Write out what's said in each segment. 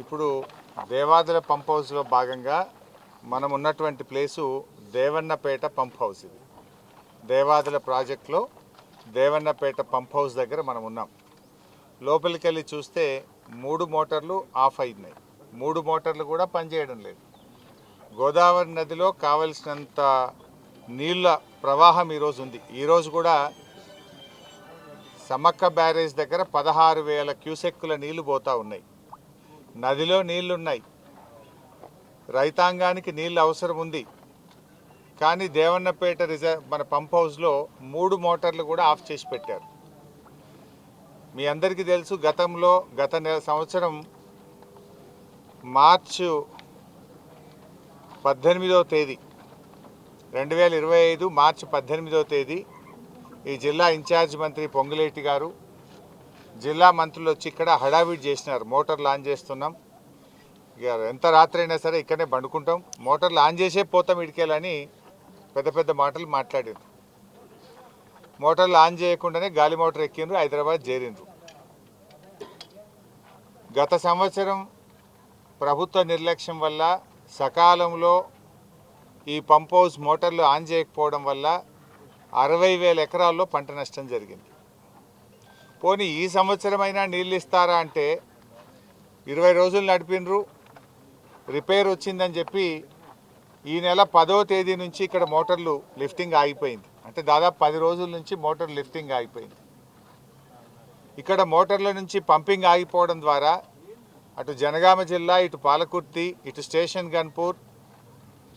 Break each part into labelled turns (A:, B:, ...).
A: ఇప్పుడు దేవాదుల పంప్ హౌస్లో భాగంగా మనం ఉన్నటువంటి ప్లేసు దేవన్నపేట పంప్ హౌస్. ఇది దేవాదుల ప్రాజెక్టులో దేవన్నపేట పంప్ హౌస్ దగ్గర మనం ఉన్నాం. లోపలికి వెళ్ళి చూస్తే 3 మోటార్లు ఆఫ్ అయినాయి. 3 మోటార్లు కూడా పనిచేయడం లేదు. గోదావరి నదిలో కావలసినంత నీళ్ళ ప్రవాహం ఈరోజు ఉంది. ఈరోజు కూడా సమ్మక్క బ్యారేజ్ దగ్గర 16,000 క్యూసెక్కుల నీళ్లు పోతూ ఉన్నాయి. నదిలో నీళ్లున్నాయి, రైతాంగానికి నీళ్ళు అవసరం ఉంది. కానీ దేవన్నపేట మన పంప్ హౌస్లో 3 మోటార్లు కూడా ఆఫ్ చేసి పెట్టారు. మీ అందరికీ తెలుసు, గత సంవత్సరం మార్చి 18వ తేదీ 2025 మార్చి 18వ తేదీ ఈ జిల్లా ఇన్ఛార్జ్ మంత్రి పొంగులేటి గారు, జిల్లా మంత్రులు వచ్చి ఇక్కడ హడావిడి చేసినారు. మోటార్లు ఆన్ చేస్తున్నాం, ఇక ఎంత రాత్రి అయినా సరే ఇక్కడనే పండుకుంటాం, మోటార్లు ఆన్ చేసే పోతాం ఇడికేలని పెద్ద పెద్ద మాటలు మాట్లాడారు. మోటార్లు ఆన్ చేయకుండానే గాలి మోటార్ ఎక్కిండ్రు, హైదరాబాద్ చేరిండ్రు. గత సంవత్సరం ప్రభుత్వ నిర్లక్ష్యం వల్ల సకాలంలో ఈ పంప్ హౌస్ మోటార్లు ఆన్ చేయకపోవడం వల్ల 60,000 ఎకరాల్లో పంట నష్టం జరిగింది. పోనీ ఈ సంవత్సరమైనా నీళ్ళు ఇస్తారా అంటే 20 రోజులు నడిపినరు, రిపేర్ వచ్చిందని చెప్పి ఈ నెల 10వ తేదీ నుంచి ఇక్కడ మోటార్లు లిఫ్టింగ్ ఆగిపోయింది. అంటే దాదాపు 10 రోజుల నుంచి మోటార్ లిఫ్టింగ్ ఆగిపోయింది. ఇక్కడ మోటార్ల నుంచి పంపింగ్ ఆగిపోవడం ద్వారా అటు జనగామ జిల్లా, ఇటు పాలకుర్తి, ఇటు స్టేషన్ గన్పూర్,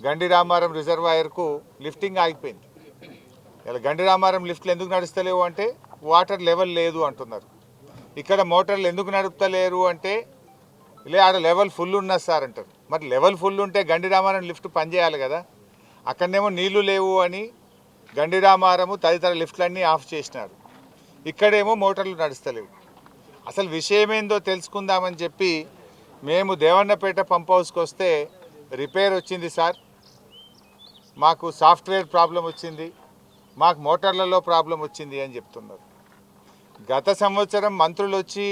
A: గండిరామారం రిజర్వాయర్కు లిఫ్టింగ్ ఆగిపోయింది. ఇలా గండిరామారం లిఫ్ట్లు ఎందుకు నడుస్తలేవు అంటే వాటర్ లెవెల్ లేదు అంటున్నారు. ఇక్కడ మోటార్లు ఎందుకు నడుపుతలేరు అంటే ఆడ లెవెల్ ఫుల్ ఉన్నది సార్ అంటారు. మరి లెవెల్ ఫుల్ ఉంటే గండిరామారం లిఫ్ట్ పనిచేయాలి కదా. అక్కడనేమో నీళ్లు లేవు అని గండిరామారము తదితర లిఫ్ట్లన్నీ ఆఫ్ చేసినారు. ఇక్కడేమో మోటార్లు నడుస్తలేవు. అసలు విషయం ఏందో తెలుసుకుందామని చెప్పి మేము దేవన్నపేట పంప్ హౌస్కి వస్తే రిపేర్ వచ్చింది సార్, మాకు సాఫ్ట్వేర్ ప్రాబ్లం వచ్చింది, మాకు మోటార్లలో ప్రాబ్లం వచ్చింది అని చెప్తున్నారు. గత సంవత్సరం మంత్రులు వచ్చి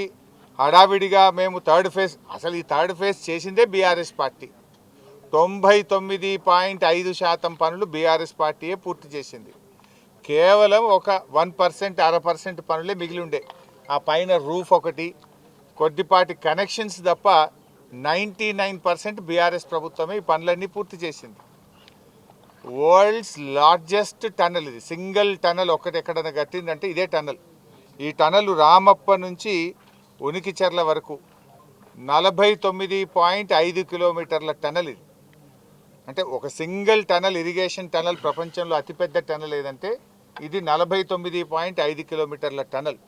A: హడావిడిగా మేము థర్డ్ ఫేజ్, అసలు ఈ థర్డ్ ఫేజ్ చేసిందే బీఆర్ఎస్ పార్టీ. 99.5% పనులు బీఆర్ఎస్ పార్టీయే పూర్తి చేసింది. కేవలం ఒక 1%, 0.5% పనులే మిగిలి ఉండే. ఆ పైన రూఫ్ ఒకటి, కొద్దిపాటి కనెక్షన్స్ తప్ప 99% బీఆర్ఎస్ ప్రభుత్వమే ఈ పనులన్నీ పూర్తి చేసింది. వరల్డ్స్ లార్జెస్ట్ టనల్ ఇది. సింగిల్ టనల్ ఒకటి ఎక్కడైనా కట్టిందంటే ఇదే టనల్. ఈ టనల్ రామప్ప నుంచి ఉనికిచెర్ల వరకు 49.5 కిలోమీటర్ల టనల్ ఇది. అంటే ఒక సింగిల్ టనల్, ఇరిగేషన్ టనల్ ప్రపంచంలో అతిపెద్ద టనల్ ఏదంటే ఇది 49.5 కిలోమీటర్ల టనల్.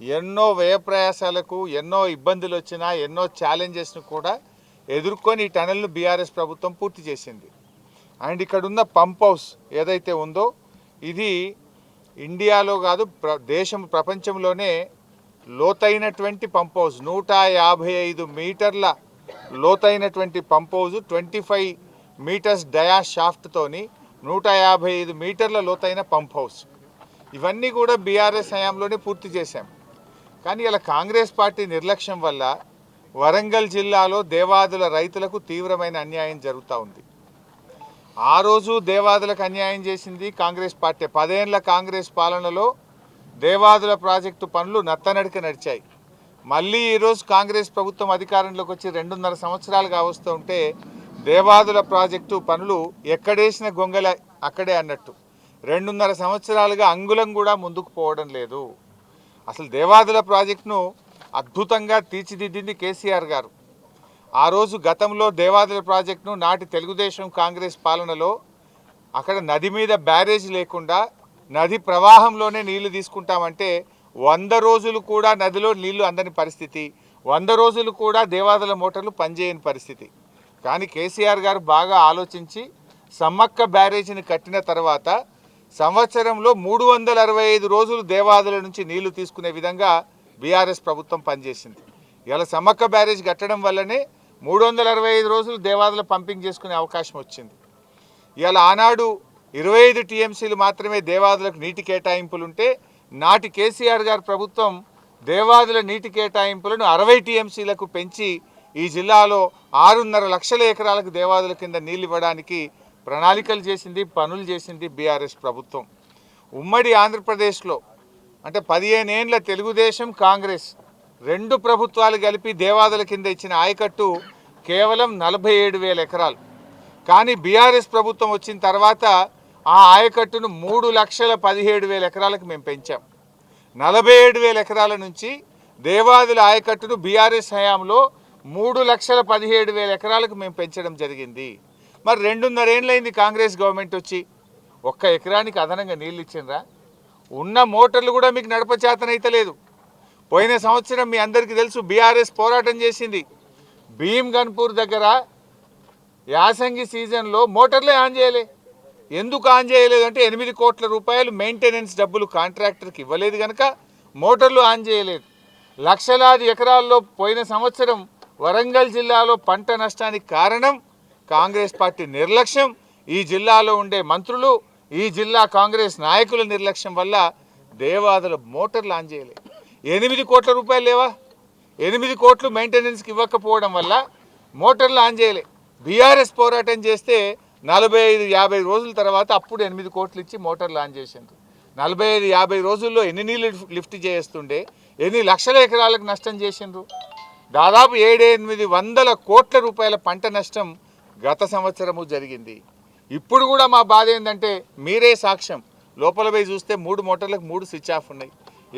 A: ఎన్నో వ్యయప్రయాసాలకు, ఎన్నో ఇబ్బందులు వచ్చినా, ఎన్నో ఛాలెంజెస్ను కూడా ఎదుర్కొని ఈ టనల్ను బీఆర్ఎస్ ప్రభుత్వం పూర్తి చేసింది. అండ్ ఇక్కడ ఉన్న పంప్ హౌస్ ఏదైతే ఉందో ఇది ఇండియాలో కాదు ప్రపంచంలోనే లోతైనటువంటి పంప్ హౌస్. 155 మీటర్ల లోతైనటువంటి పంప్ హౌస్, 25 మీటర్స్ డయా షాఫ్ట్తోని 155 మీటర్ల లోతైన పంప్ హౌస్. ఇవన్నీ కూడా బీఆర్ఎస్ హయాంలోనే పూర్తి చేశాం. కానీ ఇలా కాంగ్రెస్ పార్టీ నిర్లక్ష్యం వల్ల వరంగల్ జిల్లాలో దేవాదుల రైతులకు తీవ్రమైన అన్యాయం జరుగుతూ ఉంది. ఆ రోజు దేవాదులకు అన్యాయం చేసింది కాంగ్రెస్ పార్టీ. 10 ఏళ్ల కాంగ్రెస్ పాలనలో దేవాదుల ప్రాజెక్టు పనులు నత్తనడిక నడిచాయి. మళ్ళీ ఈరోజు కాంగ్రెస్ ప్రభుత్వం అధికారంలోకి వచ్చి 2.5 సంవత్సరాలుగా వస్తూ ఉంటే దేవాదుల ప్రాజెక్టు పనులు ఎక్కడేసిన గొంగల అక్కడే అన్నట్టు 2.5 సంవత్సరాలుగా అంగుళం కూడా ముందుకు పోవడం లేదు. అసలు దేవాదుల ప్రాజెక్టును అద్భుతంగా తీర్చిదిద్దింది కేసీఆర్ గారు. ఆ రోజు గతంలో దేవాదుల ప్రాజెక్టును నాటి తెలుగుదేశం కాంగ్రెస్ పాలనలో అక్కడ నది మీద బ్యారేజ్ లేకుండా నది ప్రవాహంలోనే నీళ్లు తీసుకుంటామంటే 100 రోజులు కూడా నదిలో నీళ్లు అందని పరిస్థితి, 100 రోజులు కూడా దేవాదుల మోటార్లు పనిచేయని పరిస్థితి. కానీ కేసీఆర్ గారు బాగా ఆలోచించి సమ్మక్క బ్యారేజీని కట్టిన తర్వాత సంవత్సరంలో 365 రోజులు దేవాదుల నుంచి నీళ్లు తీసుకునే విధంగా బీఆర్ఎస్ ప్రభుత్వం పనిచేసింది. ఇలా సమ్మక్క బ్యారేజ్ కట్టడం వల్లనే 365 రోజులు దేవాదుల పంపింగ్ చేసుకునే అవకాశం వచ్చింది. ఇలా ఆనాడు 25 టీఎంసీలు మాత్రమే దేవాదులకు నీటి కేటాయింపులుంటే నాటి కేసీఆర్ గారి ప్రభుత్వం దేవాదుల నీటి కేటాయింపులను 60 టీఎంసీలకు పెంచి ఈ జిల్లాలో 6.5 లక్షల ఎకరాలకు దేవాదుల కింద నీళ్ళు ఇవ్వడానికి ప్రణాళికలు చేసింది, పనులు చేసింది బీఆర్ఎస్ ప్రభుత్వం. ఉమ్మడి ఆంధ్రప్రదేశ్లో అంటే 15 ఏండ్ల తెలుగుదేశం కాంగ్రెస్ రెండు ప్రభుత్వాలు కలిపి దేవాదుల కింద ఇచ్చిన ఆయకట్టు కేవలం 47,000 ఎకరాలు. కానీ బీఆర్ఎస్ ప్రభుత్వం వచ్చిన తర్వాత ఆ ఆయకట్టును 3,17,000 ఎకరాలకు మేము పెంచాం. 47,000 ఎకరాల నుంచి దేవాదుల ఆయకట్టును బీఆర్ఎస్ హయాంలో 3,17,000 ఎకరాలకు మేము పెంచడం జరిగింది. మరి 2.5 ఏళ్ళైంది కాంగ్రెస్ గవర్నమెంట్ వచ్చి, ఒక్క ఎకరానికి అదనంగా నీళ్ళు ఇచ్చిండ్రా? ఉన్న మోటార్లు కూడా మీకు నడపచేతనైతే లేదు. పోయిన సంవత్సరం మీ అందరికీ తెలుసు బీఆర్ఎస్ పోరాటం చేసింది. భీమ్ గన్పూర్ దగ్గర యాసంగి సీజన్లో మోటార్లే ఆన్ చేయలే. ఎందుకు ఆన్ చేయలేదు అంటే 8 కోట్ల రూపాయలు మెయింటెనెన్స్ డబ్బులు కాంట్రాక్టర్కి ఇవ్వలేదు కనుక మోటార్లు ఆన్ చేయలేదు. లక్షలాది ఎకరాల్లో పోయిన సంవత్సరం వరంగల్ జిల్లాలో పంట నష్టానికి కారణం కాంగ్రెస్ పార్టీ నిర్లక్ష్యం, ఈ జిల్లాలో ఉండే మంత్రులు, ఈ జిల్లా కాంగ్రెస్ నాయకుల నిర్లక్ష్యం వల్ల దేవాదుల మోటార్లు ఆన్ చేయలేదు. 8 కోట్ల రూపాయలు లేవా? 8 కోట్లు మెయింటెనెన్స్కి ఇవ్వకపోవడం వల్ల మోటార్లు ఆన్ చేయలే. బీఆర్ఎస్ పోరాటం చేస్తే 45-50 రోజుల తర్వాత అప్పుడు 8 కోట్లు ఇచ్చి మోటార్లు ఆన్ చేసిండ్రు. 45-50 రోజుల్లో ఎన్ని నీళ్ళు లిఫ్ట్ చేస్తుండే, ఎన్ని లక్షల ఎకరాలకు నష్టం చేసిండ్రు? దాదాపు 700-800 కోట్ల రూపాయల పంట నష్టం గత సంవత్సరము జరిగింది. ఇప్పుడు కూడా మా బాధ ఏంటంటే మీరే సాక్ష్యం, లోపల పోయి చూస్తే 3 మోటార్లకు 3 స్విచ్ ఆఫ్ ఉన్నాయి.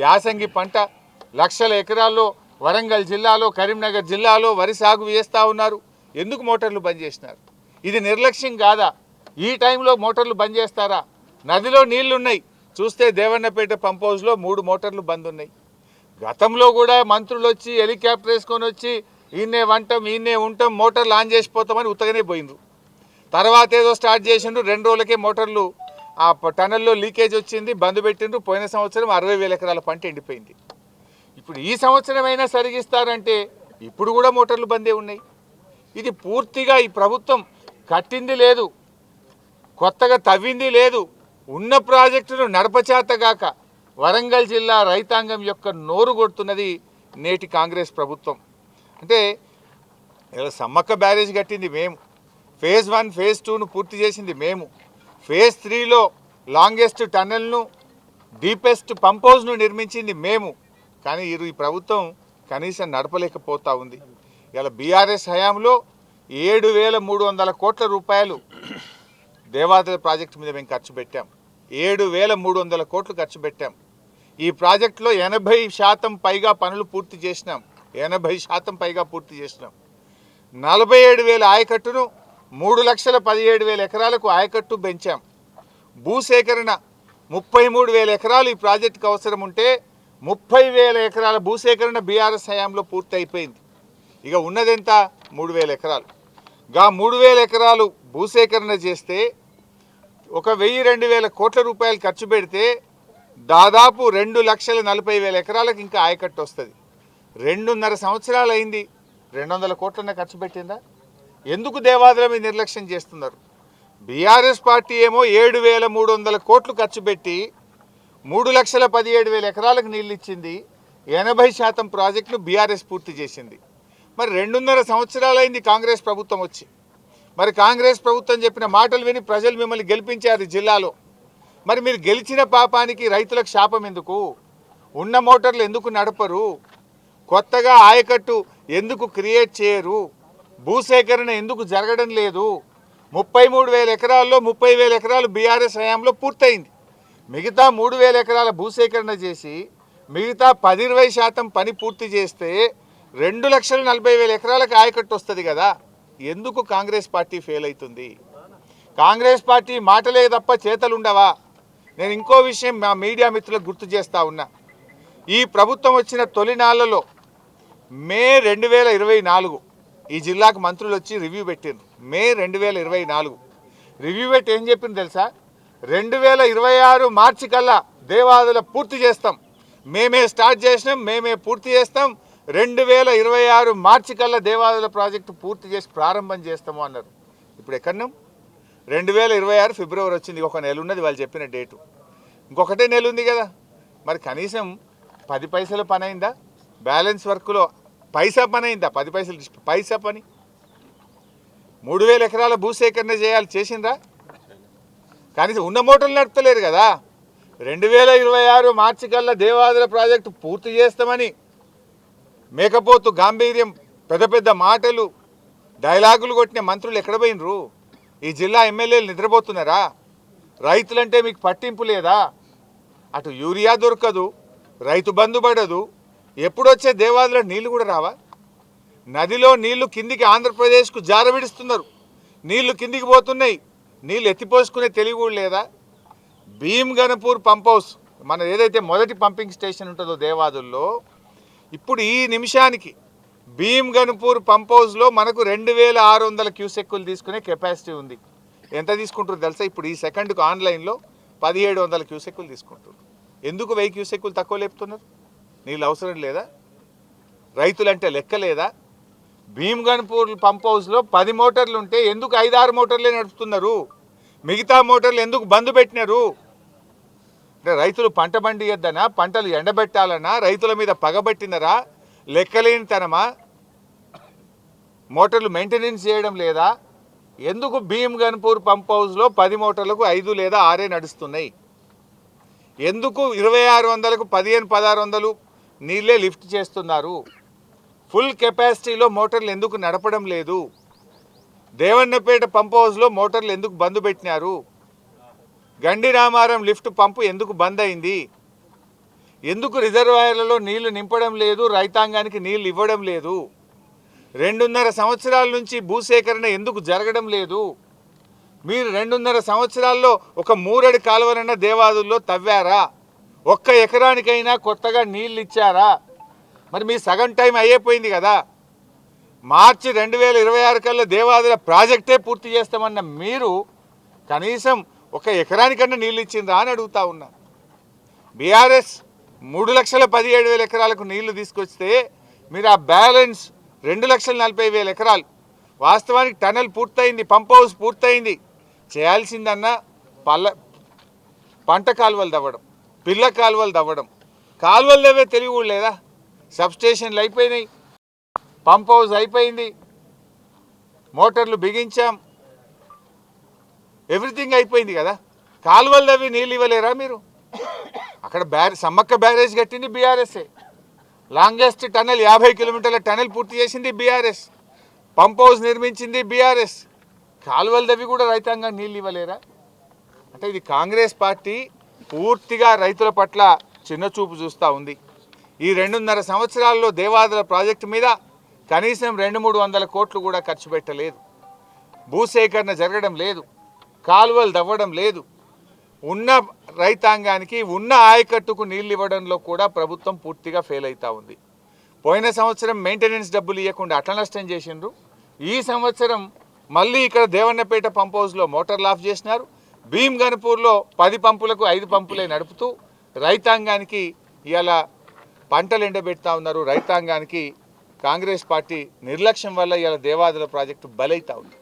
A: యాసంగి పంట లక్షల ఎకరాల్లో వరంగల్ జిల్లాలో, కరీంనగర్ జిల్లాలో వరి సాగు చేస్తూ ఉన్నారు. ఎందుకు మోటార్లు బంద్ చేసినారు? ఇది నిర్లక్ష్యం కాదా? ఈ టైంలో మోటార్లు బంద్ చేస్తారా? నదిలో నీళ్లున్నాయి, చూస్తే దేవన్నపేట పంప్ హౌస్లో 3 మోటార్లు బంద్ ఉన్నాయి. గతంలో కూడా మంత్రులు వచ్చి హెలికాప్టర్ వేసుకొని వచ్చి ఈయనే వంటాం, ఈయనే ఉంటాం, మోటార్లు ఆన్ చేసిపోతామని ఉత్తగానే పోయినరు. తర్వాత ఏదో స్టార్ట్ చేసిండ్రు, 2 రోజులకే మోటార్లు ఆ టనల్లో లీకేజ్ వచ్చింది, బంద్ పెట్టిండ్రు. పోయిన సంవత్సరం 60,000 ఎకరాల పంట ఎండిపోయింది. ఇప్పుడు ఈ సంవత్సరం అయినా సరిగిస్తారంటే ఇప్పుడు కూడా మోటార్లు బందే ఉన్నాయి. ఇది పూర్తిగా ఈ ప్రభుత్వం కట్టింది లేదు, కొత్తగా తవ్వింది లేదు, ఉన్న ప్రాజెక్టును నడపచేతగాక వరంగల్ జిల్లా రైతాంగం యొక్క నోరు కొడుతున్నది నేటి కాంగ్రెస్ ప్రభుత్వం. అంటే ఇలా సమ్మక్క బ్యారేజ్ కట్టింది మేము, ఫేజ్ 1 ఫేజ్ 2ను పూర్తి చేసింది మేము, ఫేజ్ 3లో లాంగెస్ట్ టన్నెల్ను, డీపెస్ట్ పంప్ హౌస్ను నిర్మించింది మేము. కానీ ఈ ప్రభుత్వం కనీసం నడపలేకపోతూ ఉంది. ఇలా బీఆర్ఎస్ హయాంలో 7,300 కోట్ల రూపాయలు దేవాదుల ప్రాజెక్టు మీద మేము ఖర్చు పెట్టాం. 7,300 కోట్లు ఖర్చు పెట్టాం. ఈ ప్రాజెక్టులో 80% పైగా పనులు పూర్తి చేసినాం. 80% పైగా పూర్తి చేసినాం. 47,000 ఆయకట్టును 3,17,000 ఎకరాలకు ఆయకట్టు పెంచాం. భూసేకరణ 33,000 ఎకరాలు ఈ ప్రాజెక్టుకు అవసరం ఉంటే 30,000 ఎకరాల భూసేకరణ బీఆర్ఎస్ హయాంలో పూర్తి అయిపోయింది. ఇక ఉన్నదెంత? 3,000 ఎకరాలు. 3,000 ఎకరాలు భూసేకరణ చేస్తే 1,000-2,000 కోట్ల రూపాయలు ఖర్చు పెడితే దాదాపు 2,40,000 ఎకరాలకు ఇంకా ఆయకట్టు వస్తుంది. 2.5 సంవత్సరాలు అయింది, 200 కోట్లనే ఖర్చు పెట్టిందా? ఎందుకు దేవాదుల మీద నిర్లక్ష్యం చేస్తున్నారు? బీఆర్ఎస్ పార్టీ ఏమో 7,300 కోట్లు ఖర్చు పెట్టి 3,17,000 ఎకరాలకు నీళ్ళు ఇచ్చింది. 80% ప్రాజెక్టును బీఆర్ఎస్ పూర్తి చేసింది. మరి 2.5 సంవత్సరాలైంది కాంగ్రెస్ ప్రభుత్వం వచ్చి. మరి కాంగ్రెస్ ప్రభుత్వం చెప్పిన మాటలు విని ప్రజలు మిమ్మల్ని గెలిపించారు జిల్లాలో. మరి మీరు గెలిచిన పాపానికి రైతులకు శాపం ఎందుకు? ఉన్న మోటార్లు ఎందుకు నడపరు? కొత్తగా ఆయకట్టు ఎందుకు క్రియేట్ చేయరు? భూసేకరణ ఎందుకు జరగడం లేదు? 33,000 ఎకరాల్లో 30,000 ఎకరాలు బీఆర్ఎస్ హయాంలో పూర్తయింది. మిగతా 3,000 ఎకరాల భూసేకరణ చేసి మిగతా 10-20% పని పూర్తి చేస్తే 2,40,000 ఎకరాలకు ఆయకట్టు వస్తుంది కదా. ఎందుకు కాంగ్రెస్ పార్టీ ఫెయిల్ అవుతుంది? కాంగ్రెస్ పార్టీ మాటలే తప్ప చేతలు ఉండవా? నేను ఇంకో విషయం మా మీడియా మిత్రులకు గుర్తు చేస్తూ ఉన్నా. ఈ ప్రభుత్వం వచ్చిన తొలినాళ్లలో మే 2024 ఈ జిల్లాకు మంత్రులు వచ్చి రివ్యూ పెట్టిండ్రు. మే 2024 రివ్యూ పెట్టి ఏం చెప్పింది తెలుసా? 2026 మార్చి కల్లా దేవాదుల పూర్తి చేస్తాం, మేమే స్టార్ట్ చేసినాం, మేమే పూర్తి చేస్తాం, 2026 మార్చి కల్లా దేవాదుల ప్రాజెక్టు పూర్తి చేసి ప్రారంభం చేస్తాము అన్నారు. ఇప్పుడు ఎక్కడున్నాం? 2026 ఫిబ్రవరి వచ్చింది, ఒక నెల ఉన్నది వాళ్ళు చెప్పిన డేటు, ఇంకొకటే నెల ఉంది కదా. మరి కనీసం 10 పైసల పని అయిందా? బ్యాలెన్స్ వర్క్లో పైసా పని అయిందా? 10 పైసలు పైసా పని. 3000 ఎకరాల భూసేకరణ చేసిండ్రా? కనీసం ఉన్న మోటార్లు నడుపుతలేరు కదా. 2026 మార్చి కల్లా దేవాదుల ప్రాజెక్టు పూర్తి చేస్తామని మేకపోతు గాంభీర్యం, పెద్ద పెద్ద మాటలు, డైలాగులు కొట్టిన మంత్రులు ఎక్కడ పోయినరు? ఈ జిల్లా ఎమ్మెల్యేలు నిద్రపోతున్నారా? రైతులంటే మీకు పట్టింపు లేదా? అటు యూరియా దొరకదు, రైతు బంధు పడదు. ఎప్పుడొచ్చే దేవాదుల నీళ్లు కూడా రావా? నదిలో నీళ్లు కిందికి ఆంధ్రప్రదేశ్కు జారవిడుస్తున్నారు. నీళ్లు కిందికి పోతున్నాయి. నీళ్ళు ఎత్తిపోసుకునే తెలివి కూడా లేదా? భీమ్గన్పూర్ పంప్ హౌస్, మన ఏదైతే మొదటి పంపింగ్ స్టేషన్ ఉంటుందో దేవాదుల్లో, ఇప్పుడు ఈ నిమిషానికి భీమ్గన్పూర్ పంప్ హౌస్లో మనకు 2600 క్యూసెక్కులు తీసుకునే కెపాసిటీ ఉంది. ఎంత తీసుకుంటారు తెలుసా? ఇప్పుడు ఈ సెకండ్కు ఆన్లైన్లో 1700 క్యూసెక్కులు తీసుకుంటారు. ఎందుకు 1000 క్యూసెక్కులు తక్కువ లేపుతున్నారు? నీళ్ళు అవసరం లేదా? రైతులంటే లెక్క లేదా? భీమ్గన్పూర్ పంప్ హౌస్లో 10 మోటార్లు ఉంటే ఎందుకు 5-6 మోటార్లే నడుపుతున్నారు? మిగతా మోటార్లు ఎందుకు బంద్ పెట్టినారు? అంటే రైతులు పంట పండియద్దనా, పంటలు ఎండబెట్టాలన్నా, రైతుల మీద పగబట్టినరా, లెక్కలేనితనమా, మోటార్లు మెయింటెనెన్స్ చేయడం లేదా? ఎందుకు భీమ్గన్పూర్ పంప్ హౌస్లో 10 మోటార్లకు 5 లేదా 6 నడుస్తున్నాయి? ఎందుకు 2600కు 1500-1600 నీళ్ళే లిఫ్ట్ చేస్తున్నారు? ఫుల్ కెపాసిటీలో మోటార్లు ఎందుకు నడపడం లేదు? దేవన్నపేట పంప్ హౌస్లో మోటార్లు ఎందుకు బంద్ పెట్టినారు? గండి రామారం లిఫ్ట్ పంపు ఎందుకు బంద్ అయింది? ఎందుకు రిజర్వాయర్లలో నీళ్లు నింపడం లేదు? రైతాంగానికి నీళ్లు ఇవ్వడం లేదు? 2.5 సంవత్సరాల నుంచి భూసేకరణ ఎందుకు జరగడం లేదు? మీరు 2.5 సంవత్సరాల్లో ఒక 3 అడి కాలువలన్న దేవాదుల్లో తవ్వారా? ఒక్క ఎకరానికైనా కొత్తగా నీళ్ళు ఇచ్చారా? మరి మీ సగం టైం అయిపోయింది కదా. మార్చి 2026 కల్లా దేవాదుల ప్రాజెక్టే పూర్తి చేస్తామన్న మీరు కనీసం ఒక ఎకరానికన్నా నీళ్ళు ఇచ్చిందా అని అడుగుతా ఉన్నా. బీఆర్ఎస్ 3,17,000 ఎకరాలకు నీళ్లు తీసుకొస్తే మీరు ఆ బ్యాలెన్స్ 2,40,000 ఎకరాలు, వాస్తవానికి టనల్ పూర్తయింది, పంప్ హౌస్ పూర్తయింది, చేయాల్సిందన్నా పంట కాలువలు తవ్వడం, పిల్ల కాలువలు తవ్వడం. కాలువలు తవ్వే తెలివి కూడా లేదా? సబ్స్టేషన్లు అయిపోయినాయి, పంప్ హౌస్ అయిపోయింది, మోటార్లు బిగించాం, ఎవ్రీథింగ్ అయిపోయింది కదా. కాలువలు తవ్వి నీళ్ళు ఇవ్వలేరా మీరు? అక్కడ సమ్మక్క బ్యారేజ్ కట్టింది బీఆర్ఎస్ఏ, లాంగెస్ట్ టనల్ 50 కిలోమీటర్ల టనల్ పూర్తి చేసింది బీఆర్ఎస్, పంప్ హౌస్ నిర్మించింది బీఆర్ఎస్. కాలువలు తవ్వి కూడా రైతాంగం నీళ్ళు ఇవ్వలేరా? అంటే ఇది కాంగ్రెస్ పార్టీ పూర్తిగా రైతుల పట్ల చిన్నచూపు చూస్తూ ఉంది. ఈ 2.5 సంవత్సరాల్లో దేవాదుల ప్రాజెక్టు మీద కనీసం 200-300 కోట్లు కూడా ఖర్చు పెట్టలేదు. భూసేకరణ జరగడం లేదు, కాలువలు తవ్వడం లేదు. ఉన్న రైతాంగానికి ఉన్న ఆయకట్టుకు నీళ్ళు ఇవ్వడంలో కూడా ప్రభుత్వం పూర్తిగా ఫెయిల్ అవుతూ ఉంది. పోయిన సంవత్సరం మెయింటెనెన్స్ డబ్బులు ఇవ్వకుండా అట్లా నష్టం చేసిండ్రు. ఈ సంవత్సరం మళ్ళీ ఇక్కడ దేవన్నపేట పంప్ హౌస్లో మోటార్లు ఆఫ్ చేసినారు. భీమ్గన్పూర్లో 10 పంపులకు 5 పంపులే నడుపుతూ రైతాంగానికి ఇలా పంటలు ఎండబెడతా ఉన్నారు. రైతాంగానికి కాంగ్రెస్ పార్టీ నిర్లక్ష్యం వల్ల ఇలా దేవాదుల ప్రాజెక్టు బలైతా ఉంది.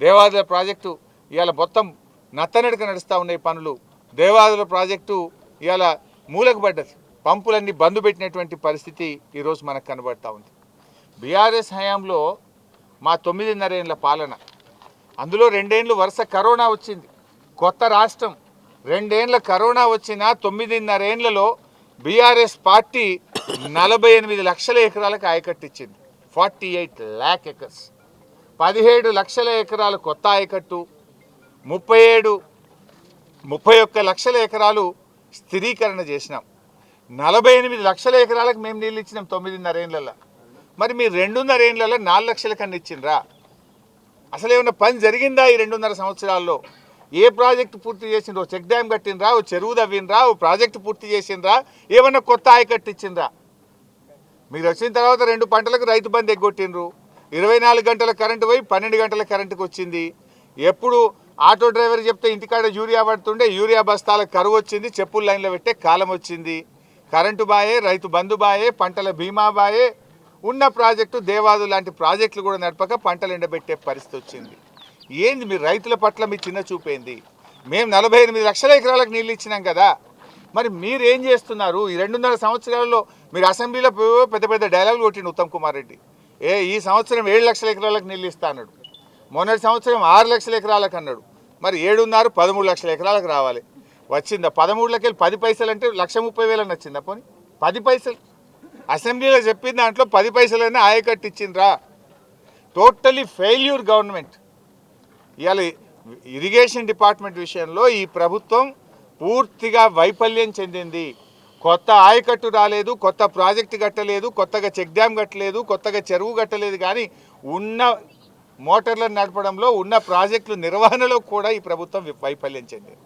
A: దేవాదుల ప్రాజెక్టు ఇవాళ మొత్తం నత్తనడక నడుస్తూ ఉన్నాయి పనులు. దేవాదుల ప్రాజెక్టు ఇవాళ మూలకు పడ్డది, పంపులన్నీ బంద్ పెట్టినటువంటి పరిస్థితి ఈరోజు మనకు కనబడతా ఉంది. బీఆర్ఎస్ హయాంలో మా 9.5 ఏళ్ల పాలన, అందులో 2 ఏళ్ళు వరుస కరోనా వచ్చింది, కొత్త రాష్ట్రం, 2 ఏళ్ళ కరోనా వచ్చిన 9.5 ఏళ్లలో బీఆర్ఎస్ పార్టీ 48 లక్షల ఎకరాలకు ఆయకట్టించింది, 48 lakh acres. 17 లక్షల ఎకరాలు కొత్త ఆయకట్టు, 31 లక్షల ఎకరాలు స్థిరీకరణ చేసినాం. 48 లక్షల ఎకరాలకు మేము నీళ్ళు ఇచ్చినాం 9.5 ఏళ్లలో. మరి మీరు 2.5 ఏళ్లలో 4 లక్షల కన్నా ఇచ్చిండ్రా? అసలు ఏమన్నా పని జరిగిందా ఈ 2.5 సంవత్సరాల్లో? ఏ ప్రాజెక్టు పూర్తి చేసిండ్రో? చెక్ డ్యామ్ కట్టినరా, ఓ చెరువు తవ్వినరా, ఓ ప్రాజెక్టు పూర్తి చేసిండ్రా, ఏమన్నా కొత్త ఆయకట్టు ఇచ్చిండ్రా? మీరు వచ్చిన తర్వాత 2 పంటలకు రైతు బంధు ఎగ్గొట్టిండ్రు. 24 గంటల కరెంటు పోయి 12 గంటల కరెంటుకు వచ్చింది. ఎప్పుడు ఆటో డ్రైవర్ చెప్తే ఇంటికాడ యూరియా పడుతుండే, యూరియా బస్తాలకు కరువు వచ్చింది, చెప్పులు లైన్లో పెట్టే కాలం వచ్చింది. కరెంటు బాయే, రైతు బంధు బాయే, పంటల బీమా బాయే. ఉన్న ప్రాజెక్టు దేవాదు లాంటి ప్రాజెక్టులు కూడా నడపక పంటలు ఎండబెట్టే పరిస్థితి వచ్చింది. ఏంది మీరు రైతుల పట్ల మీ చిన్న చూపేంది? మేము 48 లక్షల ఎకరాలకు నీళ్ళు ఇచ్చినాం కదా, మరి మీరు ఏం చేస్తున్నారు? ఈ 2.5 సంవత్సరాల్లో మీరు అసెంబ్లీలో పెద్ద పెద్ద డైలాగులు కొట్టిండు ఉత్తమ్ కుమార్ రెడ్డి. ఈ సంవత్సరం 7 లక్షల ఎకరాలకు నీళ్ళు ఇస్తా అన్నాడు. మొన్నటి సంవత్సరం 6 లక్షల ఎకరాలకు అన్నాడు. మరి 7.5 13 లక్షల ఎకరాలకు రావాలి. వచ్చిందా? 13లకి 10 పైసలు అంటే 1,30,000 అని వచ్చిందా? పోనీ 10 పైసలు అసెంబ్లీలో చెప్పిన దాంట్లో 10 పైసలైనా ఆయకట్టు ఇచ్చిండ్రా? Totally failure government. ఇవాళ ఇరిగేషన్ డిపార్ట్మెంట్ విషయంలో ఈ ప్రభుత్వం పూర్తిగా వైఫల్యం చెందింది. కొత్త ఆయకట్టు రాలేదు, కొత్త ప్రాజెక్టు కట్టలేదు, కొత్తగా చెక్ డ్యామ్ కట్టలేదు, కొత్తగా చెరువు కట్టలేదు. కానీ ఉన్న మోటార్లను నడపడంలో, ఉన్న ప్రాజెక్టుల నిర్వహణలో కూడా ఈ ప్రభుత్వం వైఫల్యం చెందింది.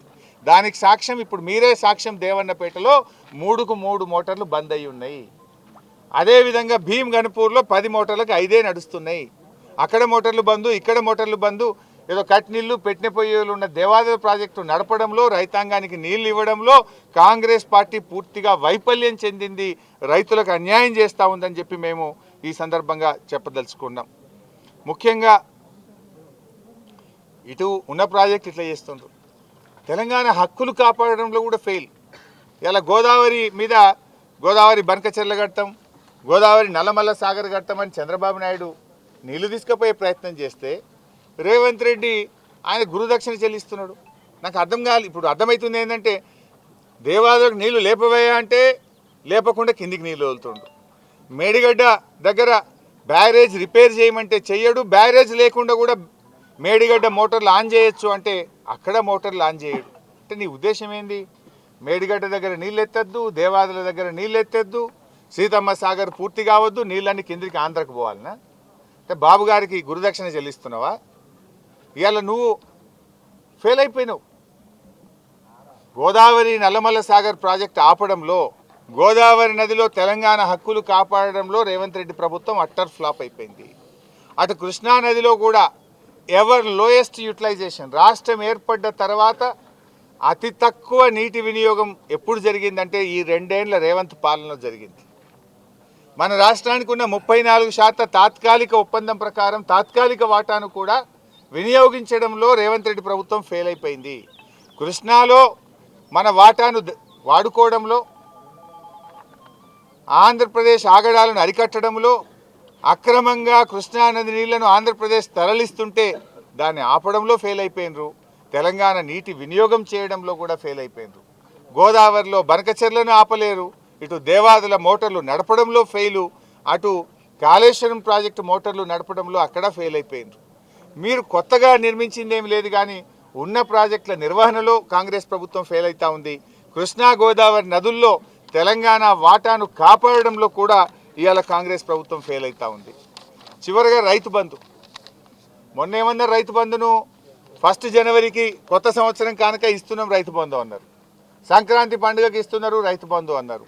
A: దానికి సాక్ష్యం ఇప్పుడు మీరే సాక్ష్యం. దేవన్నపేటలో 3కు 3 మోటార్లు బంద్ అయి ఉన్నాయి. అదేవిధంగా భీమ్ గణపూర్లో 10 మోటార్లకు 5 నడుస్తున్నాయి. అక్కడ మోటార్లు బంద్, ఇక్కడ మోటార్లు బంద్. ఏదో కట్ నీళ్లు పెట్టిన పొయ్యిలు ఉన్న దేవాలయ ప్రాజెక్టు నడపడంలో, రైతాంగానికి నీళ్లు ఇవ్వడంలో కాంగ్రెస్ పార్టీ పూర్తిగా వైఫల్యం చెందింది. రైతులకు అన్యాయం చేస్తూ ఉందని చెప్పి మేము ఈ సందర్భంగా చెప్పదలుచుకున్నాం. ముఖ్యంగా ఇటు ఉన్న ప్రాజెక్టు ఇట్లా చేస్తుండ్రు. తెలంగాణ హక్కులు కాపాడడంలో కూడా ఫెయిల్. ఇలా గోదావరి మీద గోదావరి బనకచెర్ల కడతాం, గోదావరి నల్లమల్ల సాగర్ కడతామని చంద్రబాబు నాయుడు నీళ్లు తీసుకుపోయే ప్రయత్నం చేస్తే రేవంత్ రెడ్డి ఆయన గురుదక్షిణ చెల్లిస్తున్నాడు. నాకు అర్థం కాదు. ఇప్పుడు అర్థమవుతుంది ఏంటంటే దేవాదులకు నీళ్లు లేపవయ్యా అంటే లేపకుండా కిందికి నీళ్ళు వదులుతుండు. మేడిగడ్డ దగ్గర బ్యారేజ్ రిపేర్ చేయమంటే చెయ్యడు. బ్యారేజ్ లేకుండా కూడా మేడిగడ్డ మోటార్లు ఆన్ చేయొచ్చు అంటే అక్కడ మోటార్లు ఆన్ చేయడు. అంటే నీ ఉద్దేశం ఏంది? మేడిగడ్డ దగ్గర నీళ్ళు ఎత్తద్దు, దేవాదుల దగ్గర నీళ్ళు ఎత్తద్దు, సీతమ్మ సాగర్ పూర్తి కావద్దు, నీళ్ళన్నీ కిందికి ఆంధ్రకు పోవాలనా? అంటే బాబు గారికి గురుదక్షిణ చెల్లిస్తున్నావా? ఇవాళ నువ్వు ఫెయిల్ అయిపోయినావు. గోదావరి నల్లమల్ల సాగర్ ప్రాజెక్ట్ ఆపడంలో, గోదావరి నదిలో తెలంగాణ హక్కులు కాపాడడంలో రేవంత్ రెడ్డి ప్రభుత్వం అట్టర్ ఫ్లాప్ అయిపోయింది. అటు కృష్ణా నదిలో కూడా ఎవర్ లోయెస్ట్ యూటిలైజేషన్. రాష్ట్రం ఏర్పడ్డ తర్వాత అతి తక్కువ నీటి వినియోగం ఎప్పుడు జరిగిందంటే ఈ 2 ఏళ్ల రేవంత్ పాలనలో జరిగింది. మన రాష్ట్రానికి ఉన్న 34% తాత్కాలిక ఒప్పందం ప్రకారం తాత్కాలిక వాటాను కూడా వినియోగించడంలో రేవంత్ రెడ్డి ప్రభుత్వం ఫెయిల్ అయిపోయింది. కృష్ణాలో మన వాటాను వాడుకోవడంలో, ఆంధ్రప్రదేశ్ ఆగడాలను అరికట్టడంలో, అక్రమంగా కృష్ణానది నీళ్లను ఆంధ్రప్రదేశ్ తరలిస్తుంటే దాన్ని ఆపడంలో ఫెయిల్ అయిపోయినరు. తెలంగాణ నీటి వినియోగం చేయడంలో కూడా ఫెయిల్ అయిపోయినరు. గోదావరిలో బనకచెర్లను ఆపలేరు. ఇటు దేవాదుల మోటార్లు నడపడంలో ఫెయిలు, అటు కాళేశ్వరం ప్రాజెక్టు మోటార్లు నడపడంలో అక్కడ ఫెయిల్ అయిపోయినరు. మీరు కొత్తగా నిర్మించింది ఏమి లేదు, కానీ ఉన్న ప్రాజెక్టుల నిర్వహణలో కాంగ్రెస్ ప్రభుత్వం ఫెయిల్ అవుతూ ఉంది. కృష్ణా గోదావరి నదుల్లో తెలంగాణ వాటాను కాపాడడంలో కూడా ఇవాళ కాంగ్రెస్ ప్రభుత్వం ఫెయిల్ అవుతూ ఉంది. చివరిగా రైతు బంధు. మొన్న ఏమన్నారు? రైతు బంధును 1 జనవరికి కొత్త సంవత్సరం కానుక ఇస్తున్నాం రైతు బంధు అన్నారు. సంక్రాంతి పండుగకి ఇస్తున్నారు రైతు బంధు అన్నారు.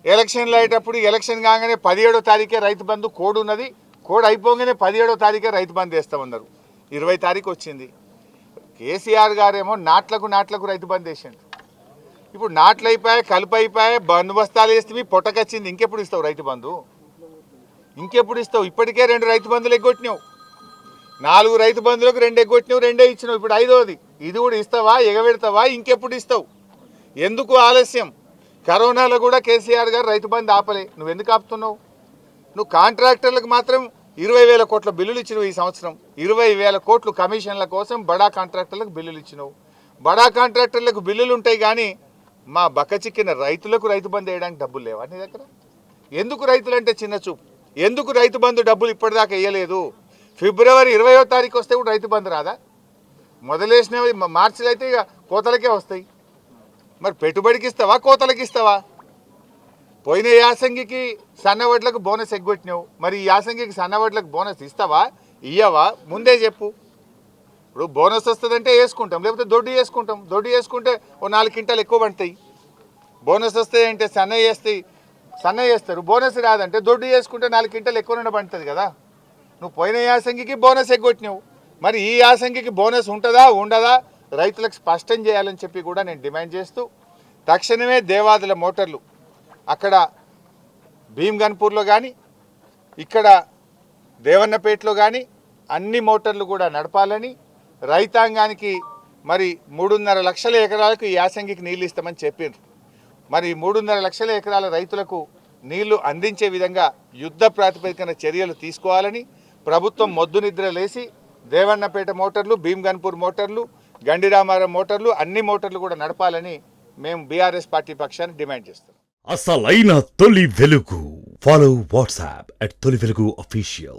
A: ఎలక్షన్లు అయ్యేటప్పుడు ఎలక్షన్ కాగానే 17వ తారీఖే రైతు బంధు కోడ్ ఉన్నది, కోడ్ అయిపోగానే 17వ తారీఖే రైతు బంధు వేస్తామన్నారు. 20 తారీఖు వచ్చింది. కేసీఆర్ గారేమో నాట్లకు రైతు బంధు వేసిండు. ఇప్పుడు నాట్లు అయిపోయాయి, కలుపు అయిపోయాయి, బందోబస్తాలు వేస్తే పొట్టకొచ్చింది. ఇంకెప్పుడు ఇస్తావు రైతు బంధు? ఇంకెప్పుడు ఇస్తావు? ఇప్పటికే 2 రైతు బంధులు ఎగ్గొట్టినావు. 4 రైతు బంధులకు 2 ఎగ్గొట్టినావు, 2 ఇచ్చినావు. ఇప్పుడు 5వది. ఇది కూడా ఇస్తావా? ఎగబెడతావా? ఇంకెప్పుడు ఇస్తావు? ఎందుకు ఆలస్యం? కరోనాలో కూడా కేసీఆర్ గారు రైతు బంధు ఆపలే. నువ్వు ఎందుకు ఆపుతున్నావు? నువ్వు కాంట్రాక్టర్లకు మాత్రం 20,000 కోట్ల బిల్లులు ఇచ్చినావు. ఈ సంవత్సరం 20,000 కోట్లు కమిషన్ల కోసం బడా కాంట్రాక్టర్లకు బిల్లులు ఇచ్చినావు. బడా కాంట్రాక్టర్లకు బిల్లులు ఉంటాయి, కానీ మా బక్కచిక్కిన రైతులకు రైతు బంధు వేయడానికి డబ్బులు లేవా నీ దగ్గర? ఎందుకు రైతులంటే చిన్న చూపు? ఎందుకు రైతు బంధు డబ్బులు ఇప్పటిదాకా వేయలేదు? ఫిబ్రవరి 20వ తారీఖు వస్తే కూడా రైతు బంధు రాదా? మొదలేసినవి మార్చిలో అయితే ఇక కోతలకే వస్తాయి. మరి పెట్టుబడికి ఇస్తావా, కోతలకి ఇస్తావా? పోయిన యాసంగికి సన్నవడ్లకు బోనస్ ఎగ్గొట్టినావు. మరి ఈ యాసంగికి సన్నవడ్లకు బోనస్ ఇస్తావా, ఇయ్యవా? ముందే చెప్పు. ఇప్పుడు బోనస్ వస్తుందంటే వేసుకుంటాం, లేకపోతే దొడ్డు వేసుకుంటాం. దొడ్డు వేసుకుంటే ఓ 4 క్వింటాలు ఎక్కువ పడతాయి. బోనస్ వస్తాయంటే సన్నయ్య వేస్తారు. బోనస్ రాదంటే దొడ్డు వేసుకుంటే 4 క్వింటాలు ఎక్కువ పడుతుంది కదా. నువ్వు పోయిన యాసంగికి బోనస్ ఎగ్గొట్టినావు. మరి ఈ యాసంగికి బోనస్ ఉంటుందా ఉండదా రైతులకు స్పష్టం చేయాలని చెప్పి కూడా నేను డిమాండ్ చేస్తూ, తక్షణమే దేవాదుల మోటార్లు అక్కడ భీమ్ గన్పూర్లో కానీ ఇక్కడ దేవన్నపేటలో కానీ అన్ని మోటార్లు కూడా నడపాలని, రైతాంగానికి మరి 3.5 లక్షల ఎకరాలకు ఈ యాసంగికి నీళ్ళు ఇస్తామని చెప్పిండ్రు. మరి 3.5 లక్షల ఎకరాల రైతులకు నీళ్లు అందించే విధంగా యుద్ధ ప్రాతిపదికన చర్యలు తీసుకోవాలని ప్రభుత్వం మొద్దు నిద్ర లేసి దేవన్నపేట మోటార్లు, భీమ్గన్పూర్ మోటార్లు, గండిరామారం మోటార్లు అన్ని మోటార్లు కూడా నడపాలని మేము బీఆర్ఎస్ పార్టీ పక్షాన్ని డిమాండ్ చేస్తున్నాం.
B: అసలైన తొలి వెలుగు. ఫాలో వాట్సాప్ @తొలి వెలుగు official.